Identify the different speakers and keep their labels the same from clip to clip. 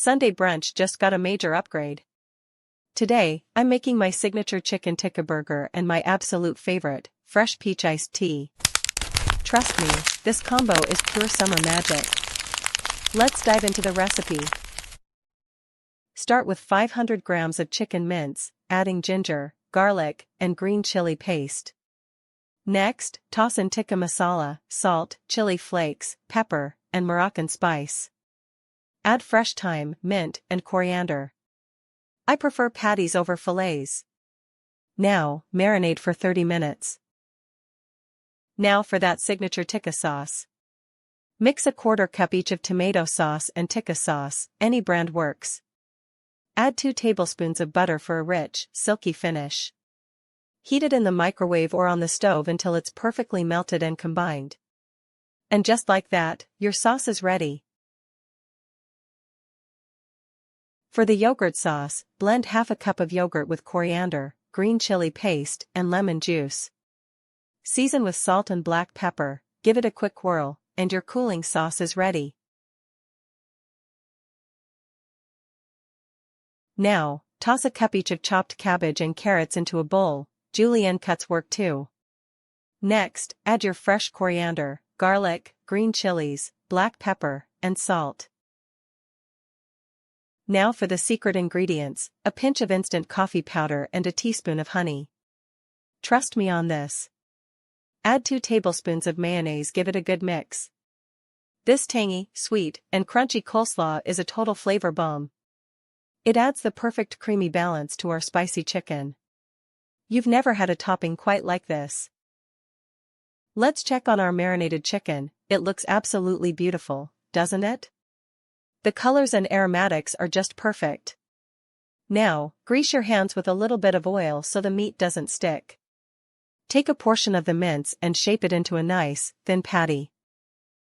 Speaker 1: Sunday brunch just got a major upgrade. Today, I'm making my signature chicken tikka burger and my absolute favorite, fresh peach iced tea. Trust me, this combo is pure summer magic. Let's dive into the recipe. Start with 500 grams of chicken mince, adding ginger, garlic, and green chili paste. Next, toss in tikka masala, salt, chili flakes, pepper, and Moroccan spice. Add fresh thyme, mint, and coriander. I prefer patties over fillets. Now, marinate for 30 minutes. Now for that signature tikka sauce. Mix a quarter cup each of tomato sauce and tikka sauce, any brand works. Add 2 tablespoons of butter for a rich, silky finish. Heat it in the microwave or on the stove until it's perfectly melted and combined. And just like that, your sauce is ready. For the yogurt sauce, blend half a cup of yogurt with coriander, green chili paste, and lemon juice. Season with salt and black pepper, give it a quick whirl, and your cooling sauce is ready. Now, toss a cup each of chopped cabbage and carrots into a bowl. Julienne cuts work too. Next, add your fresh coriander, garlic, green chilies, black pepper, and salt. Now for the secret ingredients, a pinch of instant coffee powder and a teaspoon of honey. Trust me on this. Add 2 tablespoons of mayonnaise, give it a good mix. This tangy, sweet, and crunchy coleslaw is a total flavor bomb. It adds the perfect creamy balance to our spicy chicken. You've never had a topping quite like this. Let's check on our marinated chicken. It looks absolutely beautiful, doesn't it? The colors and aromatics are just perfect. Now, grease your hands with a little bit of oil so the meat doesn't stick. Take a portion of the mince and shape it into a nice, thin patty.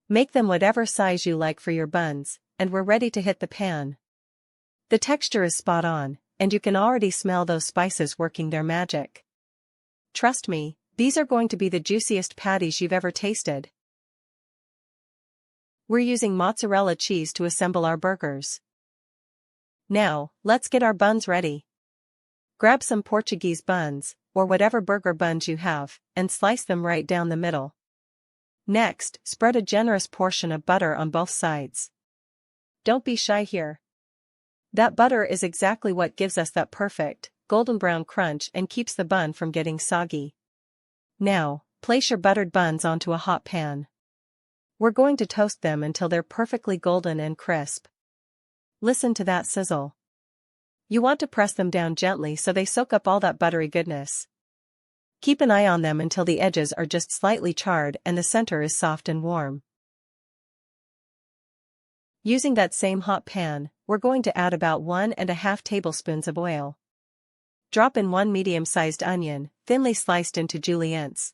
Speaker 1: Make them whatever size you like for your buns, and we're ready to hit the pan. The texture is spot on, and you can already smell those spices working their magic. Trust me, these are going to be the juiciest patties you've ever tasted. We're using mozzarella cheese to assemble our burgers. Now, let's get our buns ready. Grab some Portuguese buns, or whatever burger buns you have, and slice them right down the middle. Next, spread a generous portion of butter on both sides. Don't be shy here. That butter is exactly what gives us that perfect, golden brown crunch and keeps the bun from getting soggy. Now, place your buttered buns onto a hot pan. We're going to toast them until they're perfectly golden and crisp. Listen to that sizzle. You want to press them down gently so they soak up all that buttery goodness. Keep an eye on them until the edges are just slightly charred and the center is soft and warm. Using that same hot pan, we're going to add about 1½ tablespoons of oil. Drop in 1 medium-sized onion, thinly sliced into juliennes.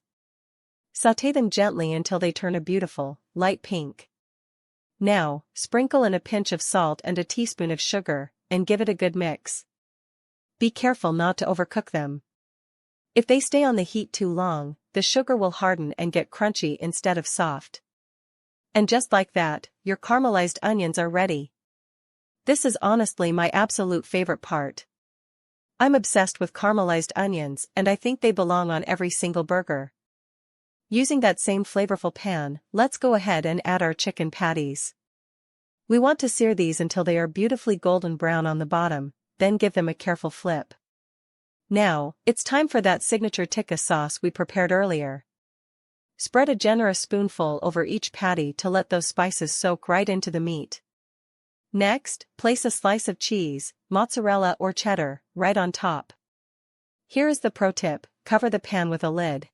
Speaker 1: Sauté them gently until they turn a beautiful, light pink. Now, sprinkle in a pinch of salt and a teaspoon of sugar, and give it a good mix. Be careful not to overcook them. If they stay on the heat too long, the sugar will harden and get crunchy instead of soft. And just like that, your caramelized onions are ready. This is honestly my absolute favorite part. I'm obsessed with caramelized onions and I think they belong on every single burger. Using that same flavorful pan, let's go ahead and add our chicken patties. We want to sear these until they are beautifully golden brown on the bottom, then give them a careful flip. Now, it's time for that signature tikka sauce we prepared earlier. Spread a generous spoonful over each patty to let those spices soak right into the meat. Next, place a slice of cheese, mozzarella or cheddar, right on top. Here is the pro tip: cover the pan with a lid.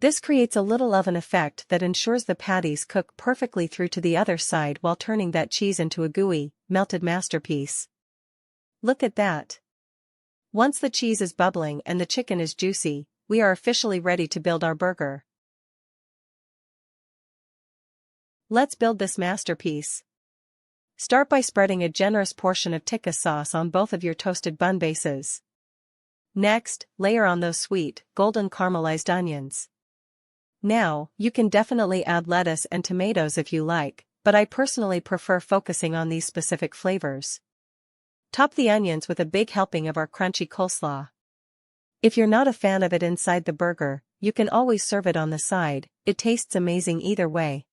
Speaker 1: This creates a little oven effect that ensures the patties cook perfectly through to the other side while turning that cheese into a gooey, melted masterpiece. Look at that. Once the cheese is bubbling and the chicken is juicy, we are officially ready to build our burger. Let's build this masterpiece. Start by spreading a generous portion of tikka sauce on both of your toasted bun bases. Next, layer on those sweet, golden caramelized onions. Now, you can definitely add lettuce and tomatoes if you like, but I personally prefer focusing on these specific flavors. Top the onions with a big helping of our crunchy coleslaw. If you're not a fan of it inside the burger, you can always serve it on the side, it tastes amazing either way.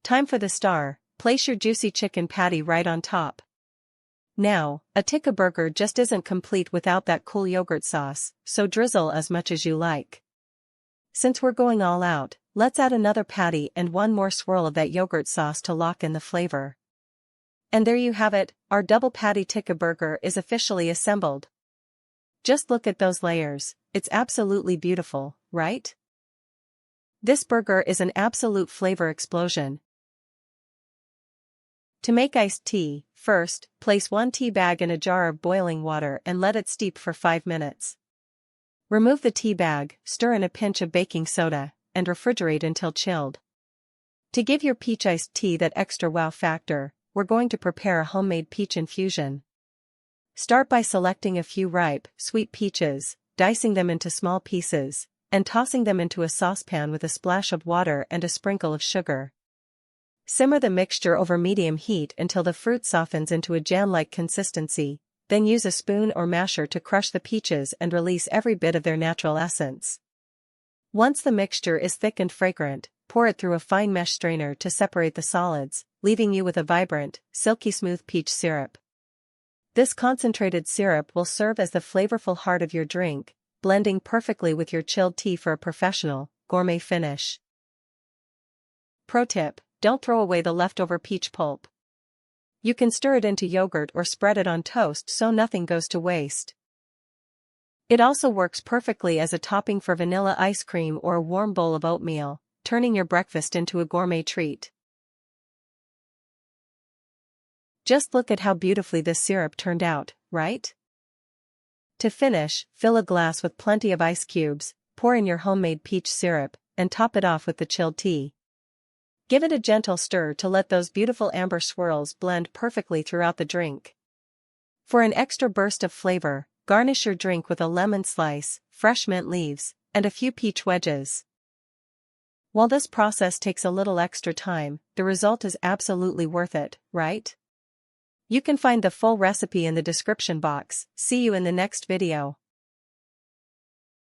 Speaker 1: Time for the star, place your juicy chicken patty right on top. Now, a tikka burger just isn't complete without that cool yogurt sauce, so drizzle as much as you like. Since we're going all out, let's add another patty and one more swirl of that yogurt sauce to lock in the flavor. And there you have it, our double patty tikka burger is officially assembled. Just look at those layers, it's absolutely beautiful, right? This burger is an absolute flavor explosion. To make iced tea, first, place 1 tea bag in a jar of boiling water and let it steep for 5 minutes. Remove the tea bag, stir in a pinch of baking soda, and refrigerate until chilled. To give your peach iced tea that extra wow factor, we're going to prepare a homemade peach infusion. Start by selecting a few ripe, sweet peaches, dicing them into small pieces, and tossing them into a saucepan with a splash of water and a sprinkle of sugar. Simmer the mixture over medium heat until the fruit softens into a jam-like consistency, then use a spoon or masher to crush the peaches and release every bit of their natural essence. Once the mixture is thick and fragrant, pour it through a fine mesh strainer to separate the solids, leaving you with a vibrant, silky smooth peach syrup. This concentrated syrup will serve as the flavorful heart of your drink, blending perfectly with your chilled tea for a professional, gourmet finish. Pro tip: don't throw away the leftover peach pulp. You can stir it into yogurt or spread it on toast so nothing goes to waste. It also works perfectly as a topping for vanilla ice cream or a warm bowl of oatmeal, turning your breakfast into a gourmet treat. Just look at how beautifully this syrup turned out, right? To finish, fill a glass with plenty of ice cubes, pour in your homemade peach syrup, and top it off with the chilled tea. Give it a gentle stir to let those beautiful amber swirls blend perfectly throughout the drink. For an extra burst of flavor, garnish your drink with a lemon slice, fresh mint leaves, and a few peach wedges. While this process takes a little extra time, the result is absolutely worth it, right? You can find the full recipe in the description box. See you in the next video.